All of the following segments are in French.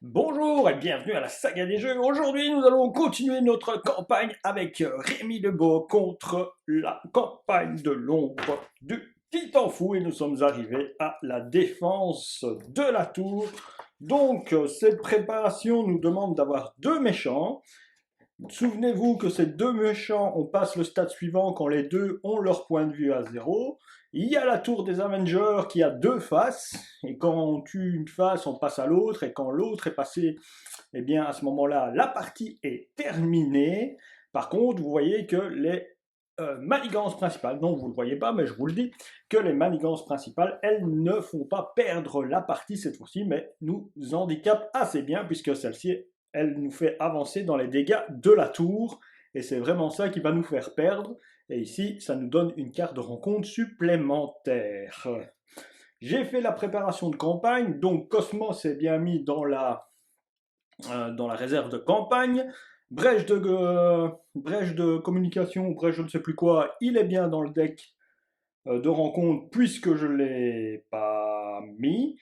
Bonjour et bienvenue à la saga des jeux. Aujourd'hui, nous allons continuer notre campagne avec Rémi Lebeau contre la campagne de l'ombre du Titan Fou et nous sommes arrivés à la défense de la tour. Donc, cette préparation nous demande d'avoir deux méchants. Souvenez-vous que ces deux méchants, on passe le stade suivant quand les deux ont leur point de vue à zéro. Il y a la tour des Avengers qui a deux faces, et quand on tue une face, on passe à l'autre, et quand l'autre est passé, eh bien à ce moment-là, la partie est terminée. Par contre, vous voyez que les manigances principales, non vous ne le voyez pas, mais je vous le dis, que les manigances principales, elles ne font pas perdre la partie cette fois-ci, mais nous handicapent assez bien, puisque celle-ci elle nous fait avancer dans les dégâts de la tour, et c'est vraiment ça qui va nous faire perdre. Et ici, ça nous donne une carte de rencontre supplémentaire. J'ai fait la préparation de campagne, donc Cosmos est bien mis dans la réserve de campagne. Brèche de communication, brèche je ne sais plus quoi, il est bien dans le deck de rencontre puisque je ne l'ai pas mis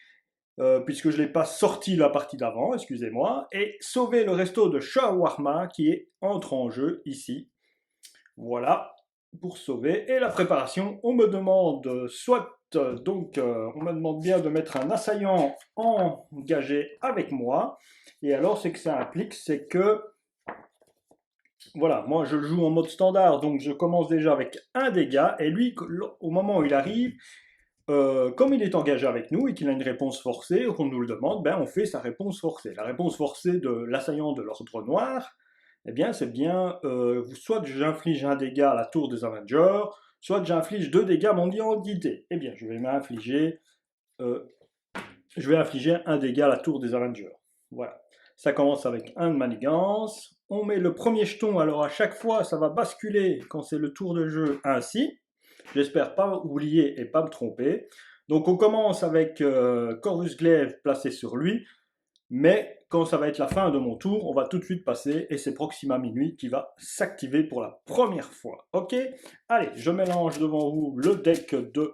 puisque je ne l'ai pas sorti la partie d'avant, excusez-moi, et sauver le resto de shawarma qui entre en jeu ici. Voilà, pour sauver. Et la préparation, on me demande on me demande bien de mettre un assaillant engagé avec moi. Et alors, ce que ça implique, c'est que, voilà, moi je joue en mode standard, donc je commence déjà avec un dégât, et lui, au moment où il arrive, comme il est engagé avec nous et qu'il a une réponse forcée, ou qu'on nous le demande, ben on fait sa réponse forcée. La réponse forcée de l'assaillant de l'ordre noir, eh bien c'est bien, soit j'inflige un dégât à la tour des Avengers, soit j'inflige deux dégâts à mon identité. Eh bien euh, je vais infliger un dégât à la tour des Avengers. Voilà. Ça commence avec un de manigance. On met le premier jeton, alors à chaque fois ça va basculer quand c'est le tour de jeu ainsi. J'espère pas oublier et pas me tromper. Donc on commence avec Corvus Glaive placé sur lui, mais quand ça va être la fin de mon tour, on va tout de suite passer et c'est Proxima Minuit qui va s'activer pour la première fois. Ok. Allez, je mélange devant vous le deck de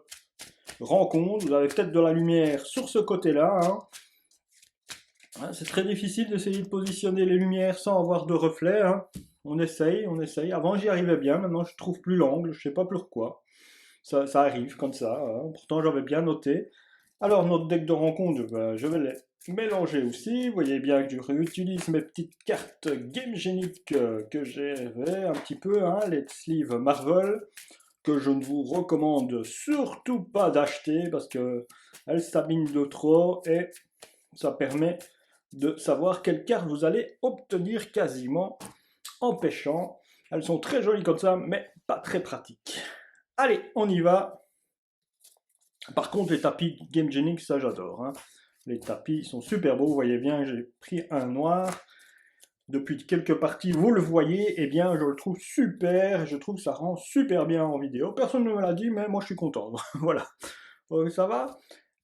rencontre. Vous avez peut-être de la lumière sur ce côté-là. Hein. C'est très difficile d'essayer de positionner les lumières sans avoir de reflet. Hein. On essaye, on essaye. Avant j'y arrivais bien, maintenant je trouve plus l'angle, je sais pas pourquoi. Ça arrive comme ça, hein. Pourtant j'avais bien noté. Alors notre deck de rencontre, ben, je vais les mélanger aussi. Vous voyez bien que je réutilise mes petites cartes Game Genic que j'avais un petit peu, hein, les sleeves Marvel, que je ne vous recommande surtout pas d'acheter parce que elles s'abîment de trop et ça permet de savoir quelle carte vous allez obtenir quasiment en pêchant. Elles sont très jolies comme ça, mais pas très pratiques. Allez, on y va. Par contre, les tapis Game Genic, ça j'adore. Hein. Les tapis sont super beaux. Vous voyez bien, j'ai pris un noir. Depuis quelques parties, vous le voyez, eh bien, je le trouve super. Je trouve que ça rend super bien en vidéo. Personne ne me l'a dit, mais moi je suis content. Voilà. Ça va?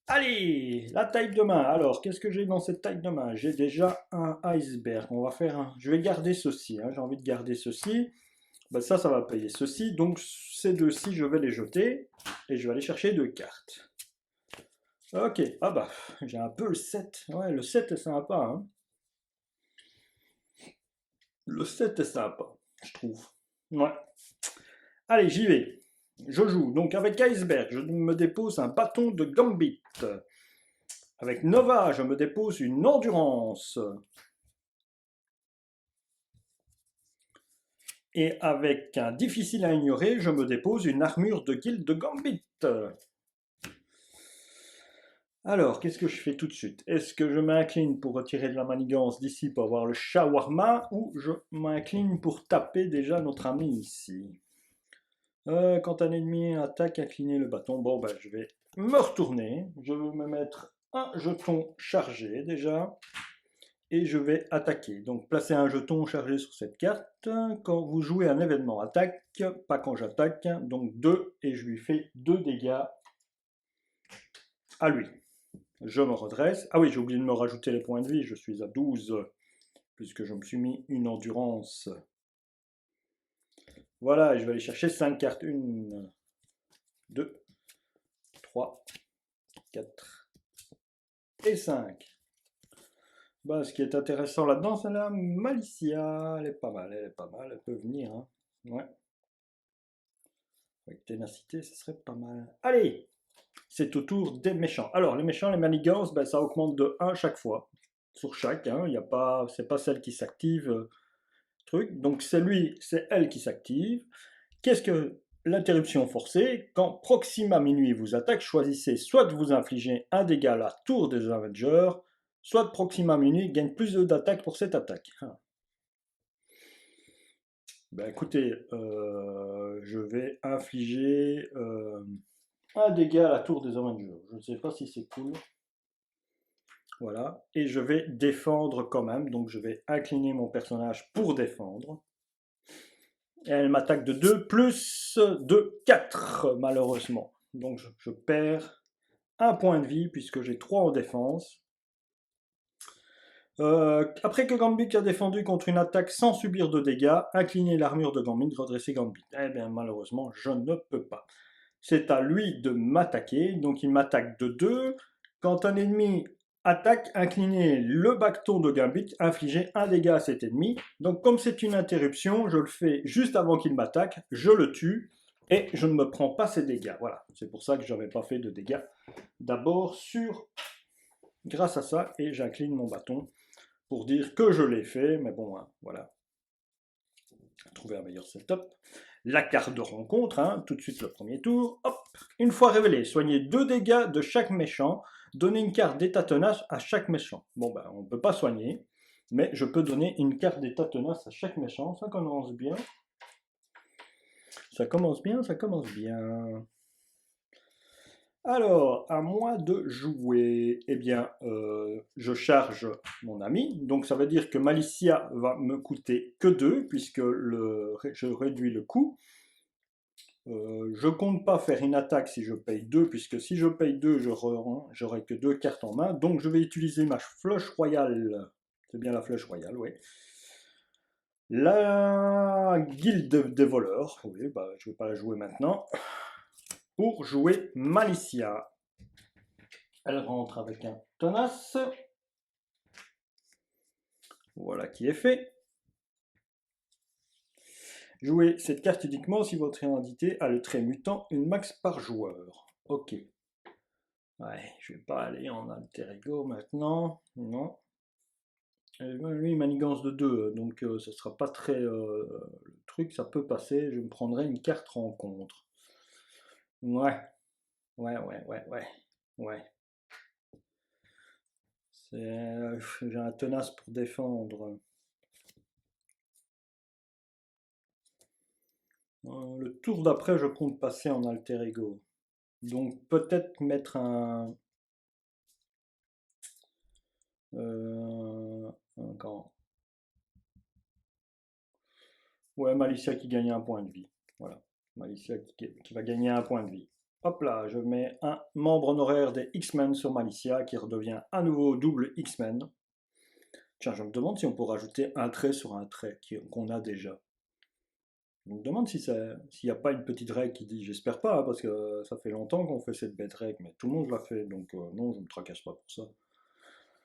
Allez, la taille de main. Alors, qu'est-ce que j'ai dans cette taille de main? J'ai déjà un iceberg. On va faire un. Je vais garder ceci. Hein. J'ai envie de garder ceci. Ben ça va payer ceci. Donc, ces deux-ci, je vais les jeter. Et je vais aller chercher deux cartes. Ok, ah bah, j'ai un peu le 7. Ouais, le 7 est sympa, hein. Le 7 est sympa, je trouve. Ouais. Allez, j'y vais. Je joue. Donc avec Iceberg, je me dépose un bâton de Gambit. Avec Nova, je me dépose une endurance. Et avec un difficile à ignorer, je me dépose une armure de guilde de Gambit. Alors, qu'est-ce que je fais tout de suite? Est-ce que je m'incline pour retirer de la manigance d'ici pour avoir le shawarma ou je m'incline pour taper déjà notre ami ici? Quand un ennemi attaque, incliner le bâton. Bon, ben, je vais me retourner. Je vais me mettre un jeton chargé déjà. Et je vais attaquer. Donc, placer un jeton chargé sur cette carte. Quand vous jouez un événement attaque, pas quand j'attaque. Donc 2, et je lui fais 2 dégâts à lui. Je me redresse. Ah oui, j'ai oublié de me rajouter les points de vie. Je suis à 12, puisque je me suis mis une endurance. Voilà, je vais aller chercher 5 cartes. 1, 2, 3, 4 et 5. Bah, ce qui est intéressant là-dedans, c'est la Malicia. Elle est pas mal, elle est pas mal. Elle peut venir, hein. Ouais. Avec ténacité, ce serait pas mal. Allez, c'est au tour des méchants. Alors, les méchants, les manigances, ben, ça augmente de 1 chaque fois. Sur chaque, hein. Il y a pas, c'est pas celle qui s'active, truc. Donc, c'est lui, c'est elle qui s'active. Qu'est-ce que l'interruption forcée? Quand Proxima Minuit vous attaque, choisissez soit de vous infliger un dégât à la tour des Avengers, soit Proxima Minuit gagne plus d'attaque pour cette attaque. Ah. Ben écoutez, je vais infliger un dégât à la tour des Avengers. Je ne sais pas si c'est cool. Voilà. Et je vais défendre quand même. Donc je vais incliner mon personnage pour défendre. Et elle m'attaque de 2 plus de 4 malheureusement. Donc je perds un point de vie puisque j'ai 3 en défense. Après que Gambit a défendu contre une attaque sans subir de dégâts, incliner l'armure de Gambit, redresser Gambit. Eh bien malheureusement je ne peux pas. C'est à lui de m'attaquer, donc il m'attaque de 2. Quand un ennemi attaque, incliner le bâton de Gambit, infliger un dégât à cet ennemi. Donc comme c'est une interruption, je le fais juste avant qu'il m'attaque, je le tue, et je ne me prends pas ses dégâts. Voilà, c'est pour ça que je n'avais pas fait de dégâts d'abord grâce à ça, et j'incline mon bâton pour dire que je l'ai fait, mais bon, hein, voilà. Trouver un meilleur setup. La carte de rencontre, hein, tout de suite le premier tour. Hop, une fois révélé, soignez 2 dégâts de chaque méchant. Donnez une carte d'état tenace à chaque méchant. Bon, ben, on ne peut pas soigner, mais je peux donner une carte d'état tenace à chaque méchant. Ça commence bien. Ça commence bien, ça commence bien. Alors, à moi de jouer. Eh bien, je charge mon ami. Donc, ça veut dire que Malicia va me coûter que 2, puisque je réduis le coût. Je compte pas faire une attaque si je paye 2, puisque si je paye 2, j'aurai que 2 cartes en main. Donc, je vais utiliser ma flèche royale. C'est bien la flèche royale, oui. La guilde des voleurs. Oui, bah, je ne vais pas la jouer maintenant. Pour jouer Malicia. Elle rentre avec un tenace. Voilà qui est fait. Jouez cette carte uniquement si votre identité a le trait mutant une max par joueur. Ok. Ouais, je vais pas aller en alter ego maintenant. Non. Lui, il manigance de 2, donc ce sera pas très... le truc, ça peut passer. Je me prendrai une carte rencontre. Ouais. Ouais, ouais, ouais, ouais. Ouais. J'ai un tenace pour défendre. Le tour d'après, je compte passer en alter ego. Donc peut-être mettre un... Quand... Ouais, Malicia qui gagne un point de vie. Voilà. Malicia qui va gagner un point de vie. Hop là, je mets un membre honoraire des X-Men sur Malicia qui redevient à nouveau double X-Men. Tiens, je me demande si on peut rajouter un trait sur un trait qu'on a déjà. Je me demande s'il n'y a pas une petite règle qui dit, j'espère pas, hein, parce que ça fait longtemps qu'on fait cette bête règle, mais tout le monde l'a fait, donc non, je ne me tracasse pas pour ça.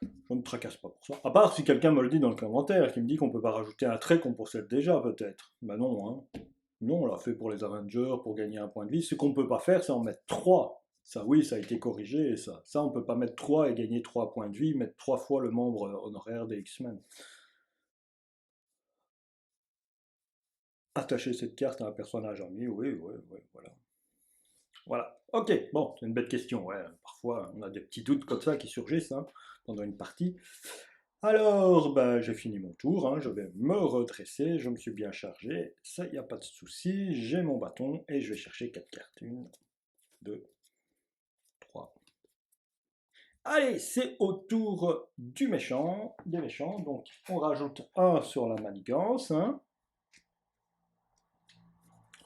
Je ne me tracasse pas pour ça. À part si quelqu'un me le dit dans le commentaire, qui me dit qu'on peut pas rajouter un trait qu'on possède déjà, peut-être. Ben non, hein. Non, on l'a fait pour les Avengers, pour gagner un point de vie. Ce qu'on peut pas faire, c'est en mettre 3. Ça, oui, ça a été corrigé, et ça on peut pas mettre 3 et gagner 3 points de vie, mettre 3 fois le membre honoraire des X-Men. Attacher cette carte à un personnage ami, oui, oui, oui, voilà. Voilà. Ok, bon, c'est une bête question. Ouais, parfois, on a des petits doutes comme ça qui surgissent hein, pendant une partie. Alors, ben, j'ai fini mon tour, hein, je vais me redresser, je me suis bien chargé, ça, il n'y a pas de souci, j'ai mon bâton et je vais chercher 4 cartes. 1, 2, 3. Allez, c'est au tour des méchants, donc on rajoute 1 sur la manigance. Hein.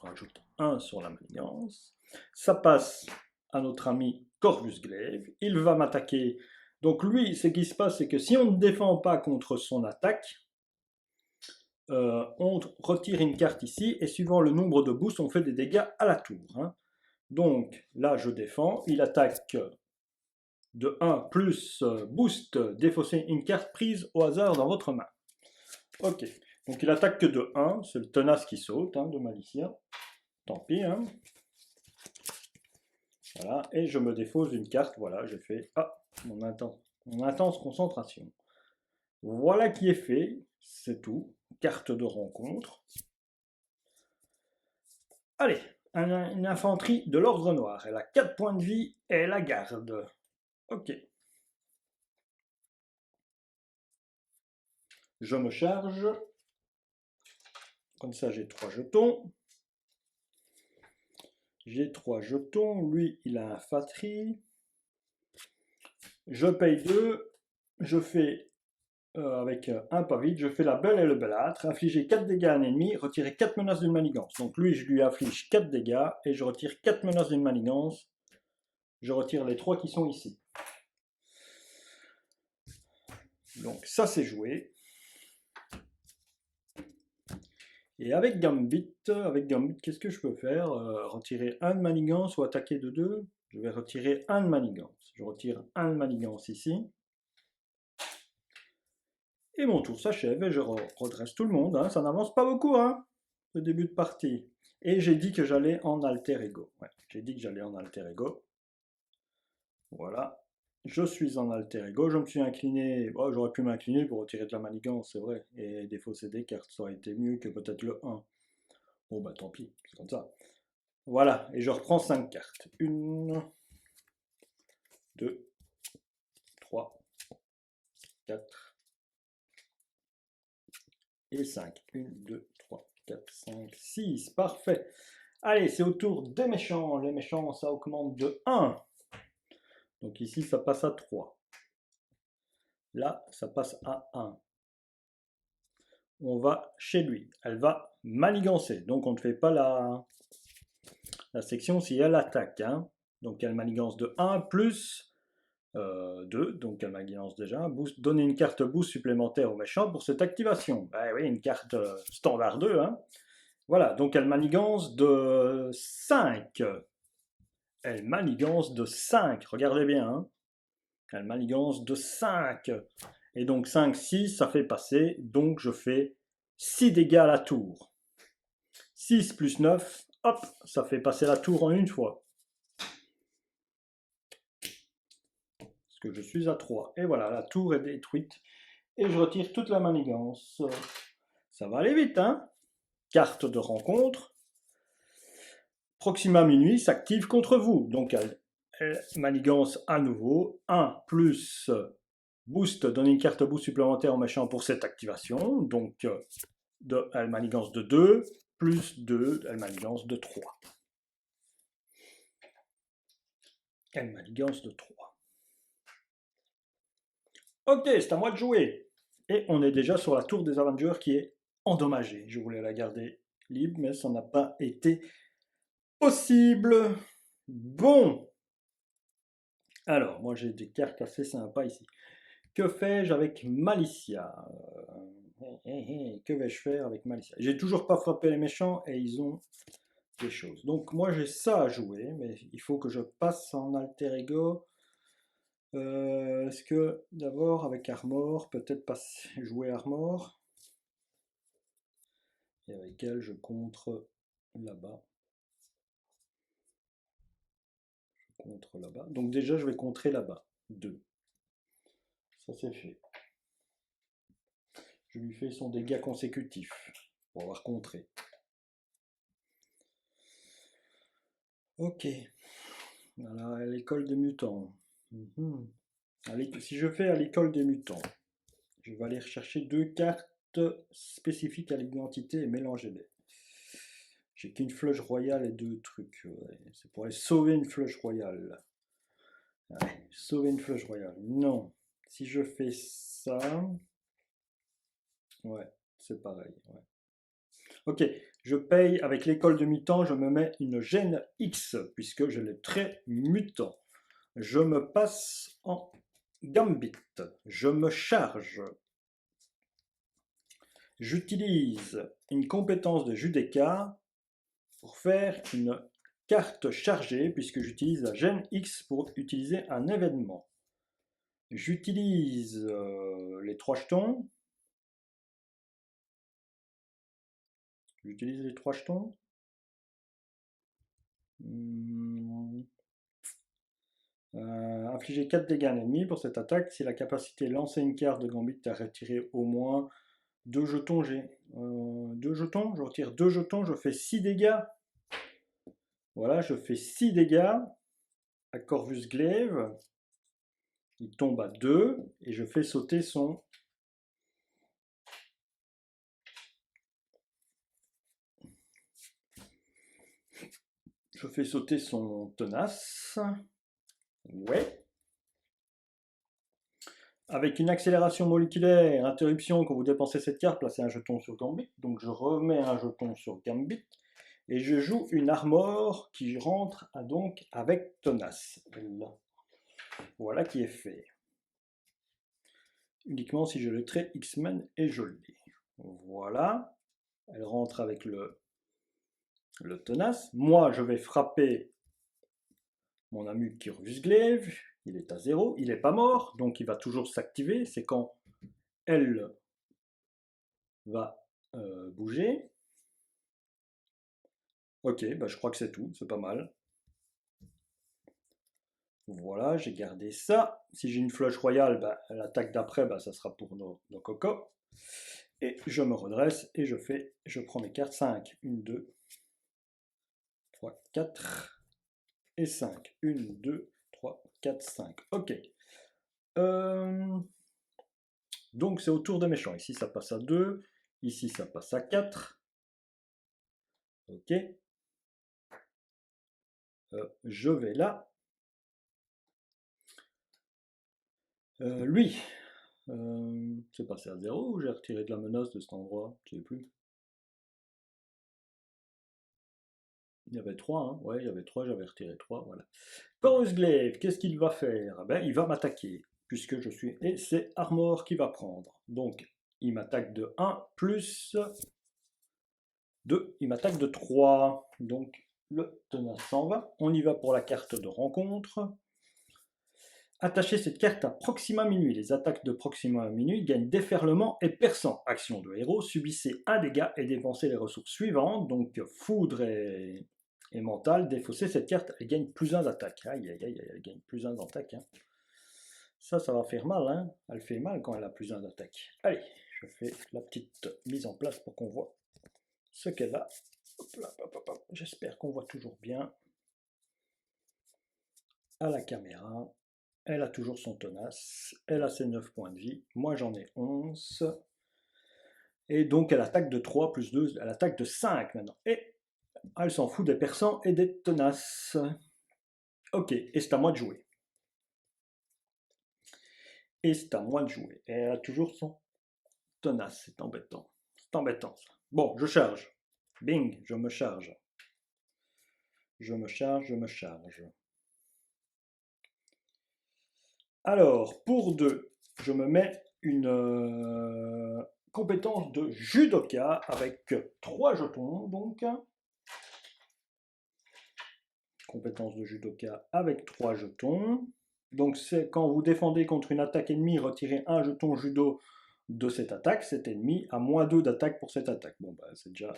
On rajoute 1 sur la manigance. Ça passe à notre ami Corvus Glaive. Il va m'attaquer. Donc lui, ce qui se passe, c'est que si on ne défend pas contre son attaque, on retire une carte ici, et suivant le nombre de boosts, on fait des dégâts à la tour. Hein. Donc là, je défends. Il attaque de 1 plus boost, défausser une carte prise au hasard dans votre main. Ok, donc il attaque que de 1, c'est le tenace qui saute de Malicia. Tant pis, Voilà, et je me défausse une carte, voilà, j'ai fait mon intense concentration. Voilà qui est fait, c'est tout. Carte de rencontre. Allez, une infanterie de l'ordre noir. Elle a 4 points de vie et elle la garde. Ok. Je me charge. Comme ça, j'ai 3 jetons. J'ai 3 jetons. Lui, il a infanterie. Je paye 2. Je fais, avec un pas vide, je fais la belle et le belâtre. Infliger 4 dégâts à un ennemi. Retirer 4 menaces d'une manigance. Donc lui, je lui inflige 4 dégâts. Et je retire 4 menaces d'une manigance. Je retire les 3 qui sont ici. Donc ça, c'est joué. Et avec Gambit, qu'est-ce que je peux faire? Retirer un de manigance ou attaquer de 2? Je vais retirer un de manigance. Je retire un de manigance ici. Et mon tour s'achève et je redresse tout le monde. Ça n'avance pas beaucoup, le début de partie. Et j'ai dit que j'allais en alter ego. Ouais, j'ai dit que j'allais en alter ego. Voilà. Je suis en alter ego. Je me suis incliné. Oh, j'aurais pu m'incliner pour retirer de la manigance, c'est vrai. Et défausser des cartes. Ça aurait été mieux que peut-être le 1. Bon, bah tant pis, c'est comme ça. Voilà, et je reprends 5 cartes. 1, 2, 3, 4 et 5. 1, 2, 3, 4, 5, 6. Parfait. Allez, c'est au tour des méchants. Les méchants, ça augmente de 1. Donc ici, ça passe à 3. Là, ça passe à 1. On va chez lui. Elle va manigancer. Donc on ne fait pas la section si elle attaque. Donc elle manigance de 1 plus 2, donc elle manigance déjà. Donner une carte boost supplémentaire au méchant pour cette activation. Ben oui, une carte standard 2. Voilà, donc elle manigance de 5. Elle manigance de 5, regardez bien. Elle manigance de 5. Et donc 5, 6, ça fait passer. Donc je fais 6 dégâts à la tour. 6 plus 9, hop, ça fait passer la tour en une fois. Parce que je suis à 3. Et voilà, la tour est détruite. Et je retire toute la manigance. Ça va aller vite, Carte de rencontre. Proxima Minuit s'active contre vous. Donc elle manigance à nouveau. 1 plus boost, donne une carte boost supplémentaire au méchant pour cette activation. Donc elle manigance de 2, plus 2, elle manigance de 3. Elle manigance de 3. Ok, c'est à moi de jouer. Et on est déjà sur la tour des Avengers qui est endommagée. Je voulais la garder libre, mais ça n'a pas été possible. Bon. Alors, moi j'ai des cartes assez sympas ici. Que fais-je avec Malicia? Que vais-je faire avec Malicia? J'ai toujours pas frappé les méchants et ils ont des choses. Donc moi j'ai ça à jouer, mais il faut que je passe en alter ego. Est-ce que d'abord avec Armor, peut-être pas jouer Armor? Et avec elle je contre là-bas. Contre là-bas. Donc déjà je vais contrer là-bas. 2. Ça c'est fait. Je lui fais son dégât consécutif pour avoir contré. Ok. Alors, à l'école des mutants. Si je fais à l'école des mutants, je vais aller rechercher 2 cartes spécifiques à l'identité et mélanger-les. J'ai qu'une flèche royale et 2 trucs. Ouais. C'est pour aller sauver une flèche royale. Ouais, sauver une flèche royale. Non. Si je fais ça... Ouais, c'est pareil. Ouais. Ok, je paye avec l'école de mutant, je me mets une gêne X, puisque je l'ai très mutant. Je me passe en gambit. Je me charge. J'utilise une compétence de Judéka pour faire une carte chargée, puisque j'utilise la gêne X pour utiliser un événement. J'utilise les 3 jetons. J'utilise les 3 jetons. Infliger 4 dégâts à l'ennemi pour cette attaque. Si la capacité lancer une carte de Gambit à retirer au moins 2 jetons, j'ai 2 jetons. Je retire 2 jetons, je fais 6 dégâts. Voilà, je fais 6 dégâts à Corvus Glaive. Il tombe à 2 et je fais sauter son... Je fais sauter son tenace. Ouais. Avec une accélération moléculaire, interruption, quand vous dépensez cette carte, placez un jeton sur Gambit. Donc je remets un jeton sur Gambit. Et je joue une armor qui rentre donc avec tenace. Voilà qui est fait. Uniquement si je le trait X-Men et je l'ai. Voilà. Elle rentre avec le tenace. Moi, je vais frapper mon ami Corvus Glaive. Il est à 0. Il n'est pas mort, donc il va toujours s'activer. C'est quand elle va bouger. Ok, bah je crois que c'est tout. C'est pas mal. Voilà, j'ai gardé ça. Si j'ai une flush royale, bah, l'attaque d'après, bah, ça sera pour nos cocos. Et je me redresse et je prends mes cartes 5. 1, 2, 3, 4 et 5. 1, 2, 3, 4, 5. Ok. Donc c'est au tour des méchants. Ici ça passe à 2. Ici ça passe à 4. Ok. Je vais là. Lui, c'est passé à 0 ou j'ai retiré de la menace de cet endroit? Je ne sais plus. Il y avait 3, hein. Ouais, il y avait 3, j'avais retiré 3, voilà. Corvus Glaive, qu'est-ce qu'il va faire? Eh ben, il va m'attaquer, puisque je suis... Et c'est Armor qui va prendre. Donc, il m'attaque de 1, plus 2, il m'attaque de 3. Donc, le tenace s'en va. On y va pour la carte de rencontre. Attachez cette carte à Proxima Minuit. Les attaques de Proxima Minuit gagnent déferlement et perçant. Action de héros, subissez un dégât et dépensez les ressources suivantes. Donc foudre et mental. Défaussez cette carte, elle gagne plus 1 d'attaque. Aïe aïe aïe, elle gagne plus 1 d'attaque. Hein. Ça va faire mal. Hein. Elle fait mal quand elle a plus 1 d'attaque. Allez, je fais la petite mise en place pour qu'on voit ce qu'elle a. J'espère qu'on voit toujours bien à la caméra. Elle a toujours son tenace, elle a ses 9 points de vie, moi j'en ai 11. Et donc elle attaque de 3 plus 2, elle attaque de 5 maintenant. Et elle s'en fout des perçants et des tenaces. Ok, et c'est à moi de jouer. Et c'est à moi de jouer. Et elle a toujours son tenace, c'est embêtant. C'est embêtant ça. Bon, je charge. Bing, je me charge. Je me charge, je me charge. Alors, pour 2, je me mets une compétence de judoka avec 3 jetons, donc. Compétence de judoka avec 3 jetons. Donc, c'est quand vous défendez contre une attaque ennemie, retirez un jeton judo de cette attaque. Cet ennemi a moins 2 d'attaque pour cette attaque. Bon, bah, c'est déjà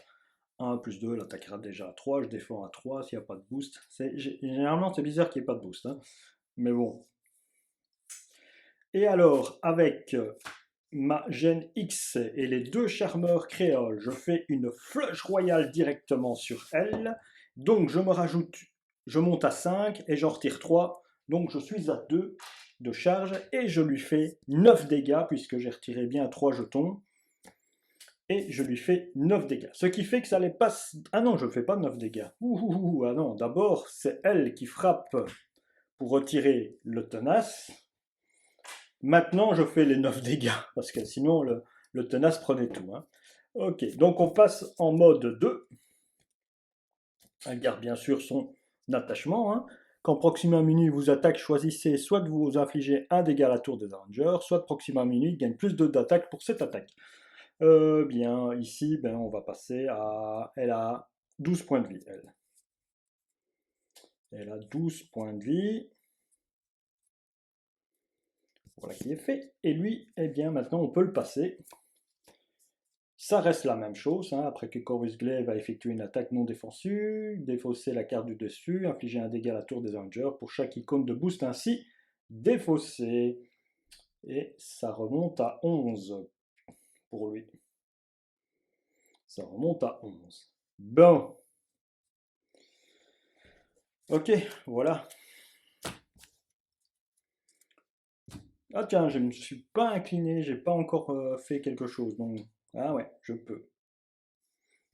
1 plus 2, elle attaquera déjà à 3. Je défends à 3 s'il n'y a pas de boost. Généralement, c'est bizarre qu'il n'y ait pas de boost. Hein. Mais bon. Et alors, avec ma gêne X et les 2 charmeurs créoles, je fais une flush royale directement sur elle. Donc je me rajoute, je monte à 5 et j'en retire 3. Donc je suis à 2 de charge et je lui fais 9 dégâts puisque j'ai retiré bien 3 jetons. Et je lui fais 9 dégâts. Ce qui fait que ça les passe... Ah non, je ne fais pas 9 dégâts. Ah non, d'abord c'est elle qui frappe pour retirer le tenace. Maintenant, je fais les 9 dégâts, parce que sinon, le tenace prenait tout. Hein. Ok, donc on passe en mode 2. Elle garde bien sûr son attachement. Hein. Quand Proxima Minuit vous attaque, choisissez soit de vous infliger un dégât à la tour des Avengers, soit Proxima Minuit gagne plus 2 d'attaque pour cette attaque. Bien, ici, ben, on va passer à... Elle a 12 points de vie, elle. Elle a 12 points de vie. Voilà qui est fait. Et lui, eh bien maintenant on peut le passer. Ça reste la même chose, hein, après que Corvus Glaive a effectué une attaque non défensive, défausser la carte du dessus, infliger un dégât à la tour des Avengers pour chaque icône de boost ainsi défaussé. Et ça remonte à 11 pour lui. Ça remonte à 11. Bon. Ok, voilà. Ah tiens, je ne me suis pas incliné, j'ai pas encore fait quelque chose. Donc, ah ouais, je peux.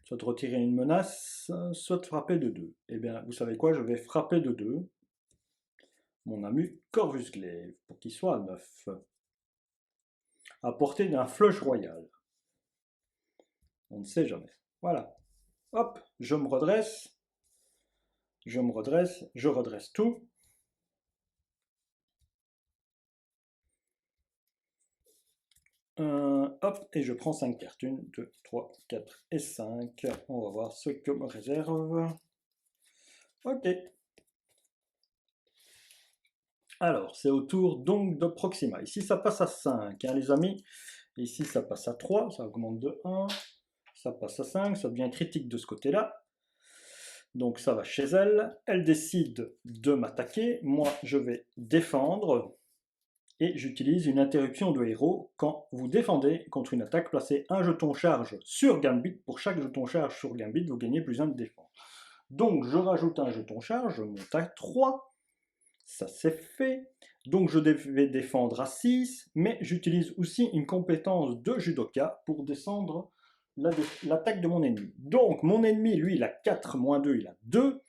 Soit de retirer une menace, soit de frapper de 2. Eh bien, vous savez quoi, je vais frapper de 2 mon ami Corvus Glaive pour qu'il soit à 9. À portée d'un flush royal. On ne sait jamais. Voilà. Hop, je me redresse. Je me redresse. Je redresse tout. Hop, et je prends 5 cartes. 1, 2, 3, 4 et 5. On va voir ce que me réserve. Ok. Alors, c'est au tour donc de Proxima. Ici, ça passe à 5, hein, les amis. Ici, ça passe à 3, ça augmente de 1. Ça passe à 5, ça devient critique de ce côté-là. Donc ça va chez elle. Elle décide de m'attaquer. Moi, je vais défendre. Et j'utilise une interruption de héros. Quand vous défendez contre une attaque, placez un jeton charge sur Gambit. Pour chaque jeton charge sur Gambit, vous gagnez plus 1 de défense. Donc je rajoute un jeton charge, je monte à 3. Ça c'est fait. Donc je vais défendre à 6, mais j'utilise aussi une compétence de judoka pour descendre l'attaque de mon ennemi. Donc mon ennemi, lui, il a 4 moins 2, il a 2.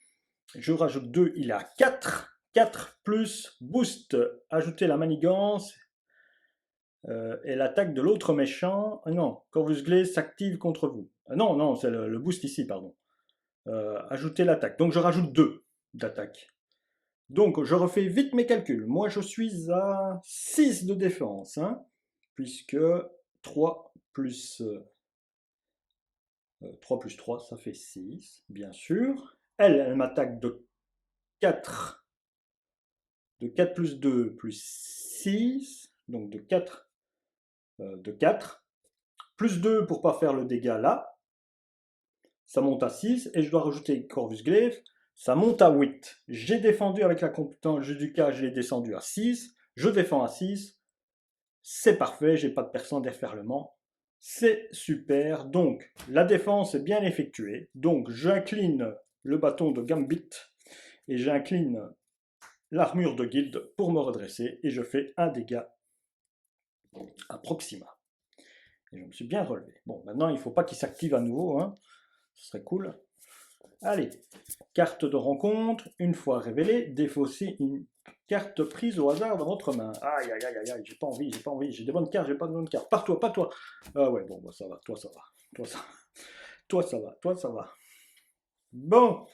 Je rajoute 2, il a 4. 4 plus boost, ajouter la manigance et l'attaque de l'autre méchant. Ah non, Corvus Glaive s'active contre vous. Ah non, non, c'est le boost ici, pardon. Ajouter l'attaque. Donc je rajoute 2 d'attaque. Donc, je refais vite mes calculs. Moi, je suis à 6 de défense, hein, puisque 3 plus, 3 plus 3, ça fait 6, bien sûr. Elle m'attaque de 4, de 4 plus 2 plus 6, donc de 4, plus 2 pour pas faire le dégât là, ça monte à 6, et je dois rajouter Corvus Glaive, ça monte à 8. J'ai défendu avec la compétence Judica, je l'ai descendu à 6, je défends à 6, c'est parfait, j'ai pas de percent d'efferlement, c'est super. Donc la défense est bien effectuée, donc j'incline le bâton de Gambit et j'incline l'armure de Guild pour me redresser et je fais un dégât à Proxima. Et je me suis bien relevé. Bon, maintenant il ne faut pas qu'il s'active à nouveau, hein. Ce serait cool. Allez, carte de rencontre, une fois révélée, défausser une carte prise au hasard dans votre main. Aïe, aïe, aïe, aïe, j'ai pas envie, j'ai des bonnes cartes, j'ai pas de bonnes cartes. Pas toi, pas toi. Ah ouais, bon, bah, ça va, toi ça va, toi ça, toi ça va, toi ça va. Bon,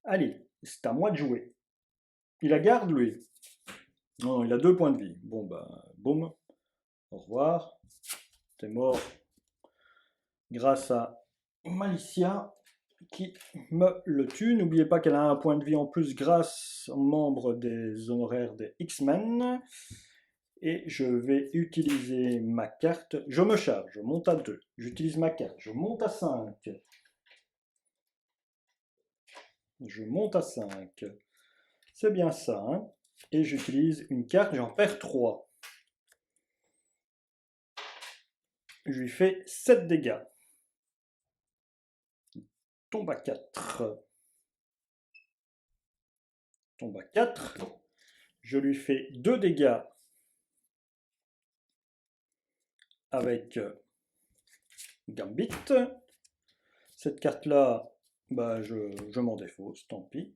allez, c'est à moi de jouer. Il la garde, lui. Non, il a 2 points de vie. Bon, bah, boum, au revoir. T'es mort grâce à Malicia qui me le tue. N'oubliez pas qu'elle a un point de vie en plus grâce aux membres des honoraires des X-Men. Et je vais utiliser ma carte. Je me charge, je monte à 2. J'utilise ma carte, je monte à 5. Je monte à 5. C'est bien ça, hein. Et j'utilise une carte, j'en perds 3. Je lui fais 7 dégâts. Tombe à 4. Tombe à 4. Je lui fais 2 dégâts avec Gambit. Cette carte-là, bah, je m'en défausse, tant pis.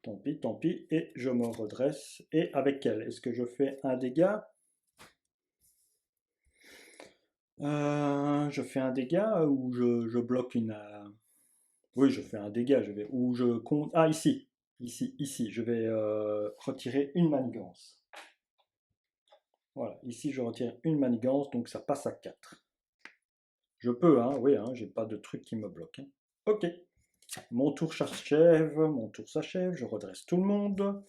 Tant pis, tant pis. Et je me redresse. Et avec elle, est-ce que je fais un dégât? Je fais un dégât ou je bloque une... Oui, je fais un dégât. Je vais... Ou je compte... Ah, ici. Ici, ici. Je vais retirer une manigance. Voilà. Ici, je retire une manigance. Donc, ça passe à 4. Je peux, hein. Oui, hein. J'ai pas de truc qui me bloque, hein. Ok. Mon tour s'achève. Mon tour s'achève. Je redresse tout le monde.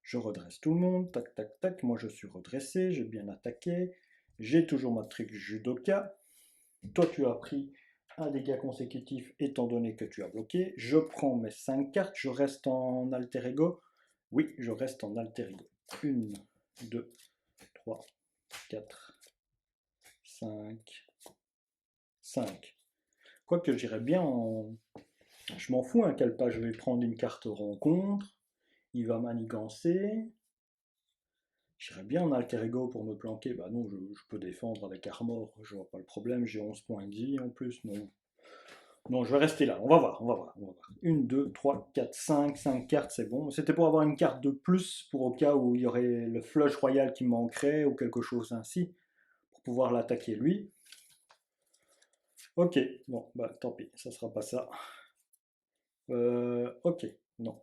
Je redresse tout le monde, tac, tac, tac. Moi, je suis redressé, j'ai bien attaqué. J'ai toujours ma trick judoka. Toi, tu as pris un dégât consécutif étant donné que tu as bloqué. Je prends mes 5 cartes, je reste en alter ego. Oui, je reste en alter ego. 1, 2, 3, 4, 5, 5. Quoique j'irais bien en... Je m'en fous, hein, quel pas, je vais prendre une carte rencontre. Il va manigancer. J'irais bien en alter ego pour me planquer. Bah non, je peux défendre avec armor, je vois pas le problème. J'ai 11 points de vie en plus. Non, non, je vais rester là. On va voir, on va voir, on va voir. 1, 2, 3, 4, 5. 5 cartes, c'est bon. C'était pour avoir une carte de plus pour au cas où il y aurait le flush royal qui manquerait ou quelque chose ainsi. Pour pouvoir l'attaquer lui. Ok, bon, bah tant pis, ça sera pas ça. Ok, non.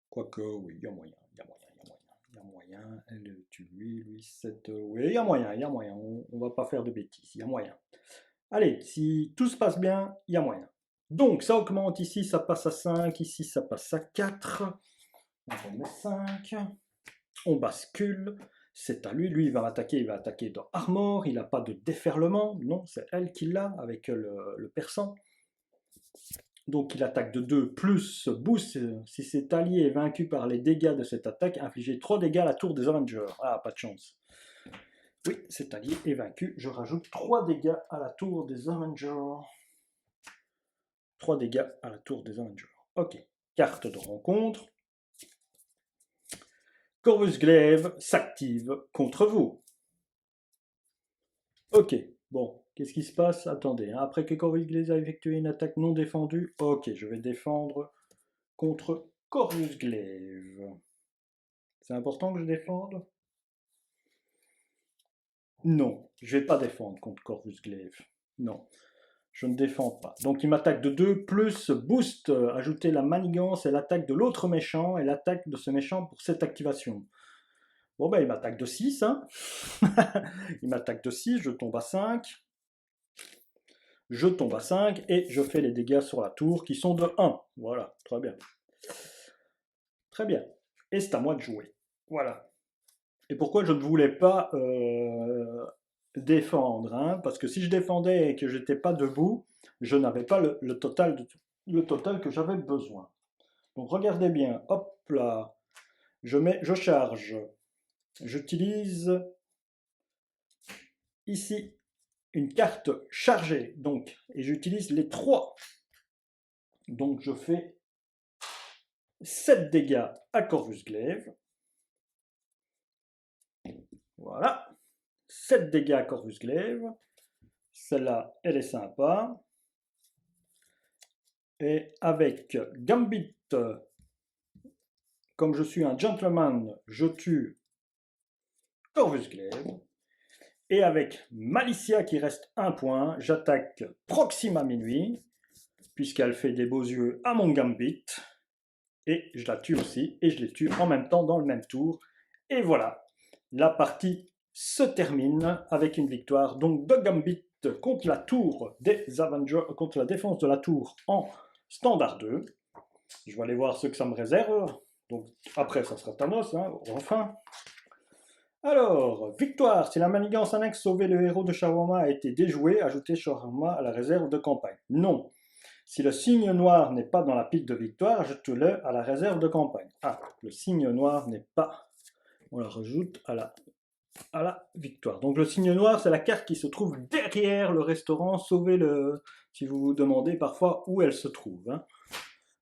Quoique, oui, il y a moyen, il y a moyen, il y a moyen. Il y a moyen, elle tue lui, lui 7. Oui, il y a moyen, il y a moyen. On va pas faire de bêtises, il y a moyen. Allez, si tout se passe bien, il y a moyen. Donc, ça augmente ici, ça passe à 5, ici, ça passe à 4. On met 5. On bascule. C'est à lui. Lui, il va attaquer dans Armor. Il n'a pas de déferlement. Non, c'est elle qui l'a avec le perçant. Donc il attaque de 2 plus boost. Si cet allié est vaincu par les dégâts de cette attaque, infligez 3 dégâts à la tour des Avengers. Ah, pas de chance. Oui, cet allié est vaincu. Je rajoute 3 dégâts à la tour des Avengers. 3 dégâts à la tour des Avengers. Ok. Carte de rencontre. Corvus Glaive s'active contre vous. Ok. Bon, qu'est-ce qui se passe? Attendez, hein. Après que Corvus Glaive a effectué une attaque non défendue, ok, je vais défendre contre Corvus Glaive. C'est important que je défende? Non, je vais pas défendre contre Corvus Glaive. Non, je ne défends pas. Donc il m'attaque de 2 plus boost, ajouter la manigance et l'attaque de l'autre méchant et l'attaque de ce méchant pour cette activation. Bon ben il m'attaque de 6, hein. Il m'attaque de 6, je tombe à 5. Je tombe à 5 et je fais les dégâts sur la tour qui sont de 1. Voilà, très bien. Très bien. Et c'est à moi de jouer. Voilà. Et pourquoi je ne voulais pas défendre, hein, parce que si je défendais et que j'étais pas debout, je n'avais pas le total que j'avais besoin. Donc regardez bien, hop là, je charge, j'utilise ici une carte chargée, donc, et j'utilise les 3. Donc je fais 7 dégâts à Corvus Glaive. Voilà. 7 dégâts à Corvus Glaive. Celle-là, elle est sympa. Et avec Gambit, comme je suis un gentleman, je tue Corvus Glaive. Et avec Malicia qui reste 1 point, j'attaque Proxima Minuit, puisqu'elle fait des beaux yeux à mon Gambit. Et je la tue aussi, et je les tue en même temps dans le même tour. Et voilà, la partie se termine avec une victoire donc de Gambit contre la tour des Avengers, contre la défense de la tour en standard 2. Je vais aller voir ce que ça me réserve. Donc après, ça sera Thanos, hein, enfin. Alors, victoire. Si la manigance annexe sauver le héros de Shawarma a été déjouée, ajoutez Shawarma à la réserve de campagne. Non. Si le signe noir n'est pas dans la pile de victoire, ajoute-le à la réserve de campagne. Ah, le signe noir n'est pas. On la rajoute à la victoire. Donc le signe noir, c'est la carte qui se trouve derrière le restaurant. Sauvez-le, si vous vous demandez parfois où elle se trouve. Hein.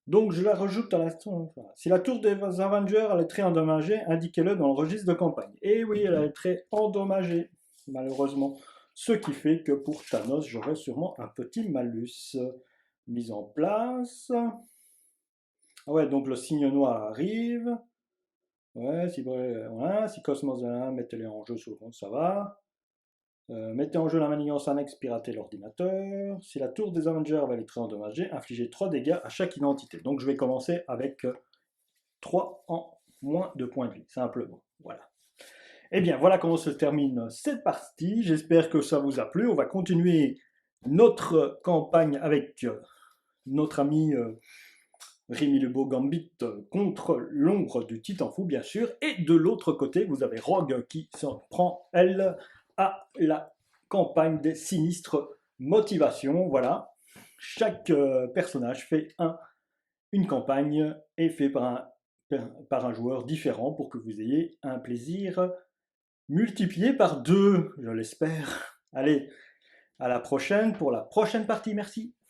Donc je la rajoute à l'instant. Si la tour des Avengers elle est très endommagée, indiquez-le dans le registre de campagne. Et oui, elle est très endommagée, malheureusement. Ce qui fait que pour Thanos, j'aurai sûrement un petit malus. Mise en place. Ah ouais, donc le signe noir arrive. Ouais, voilà, si Cosmos 1, mettez-les en jeu souvent, ça va. Mettez en jeu la manigance annexe, piratez l'ordinateur. Si la tour des Avengers va être très endommagée, infligez 3 dégâts à chaque identité. Donc je vais commencer avec 3 en moins de points de vie, simplement. Voilà. Et bien voilà comment se termine cette partie. J'espère que ça vous a plu. On va continuer notre campagne avec notre ami Rémi le Beau Gambit contre l'ombre du Titan Fou, bien sûr. Et de l'autre côté, vous avez Rogue qui s'en prend, elle, à la campagne des sinistres motivations. Voilà. Chaque personnage fait une campagne est fait par un joueur différent pour que vous ayez un plaisir multiplié par deux, je l'espère. Allez, à la prochaine pour la prochaine partie. Merci.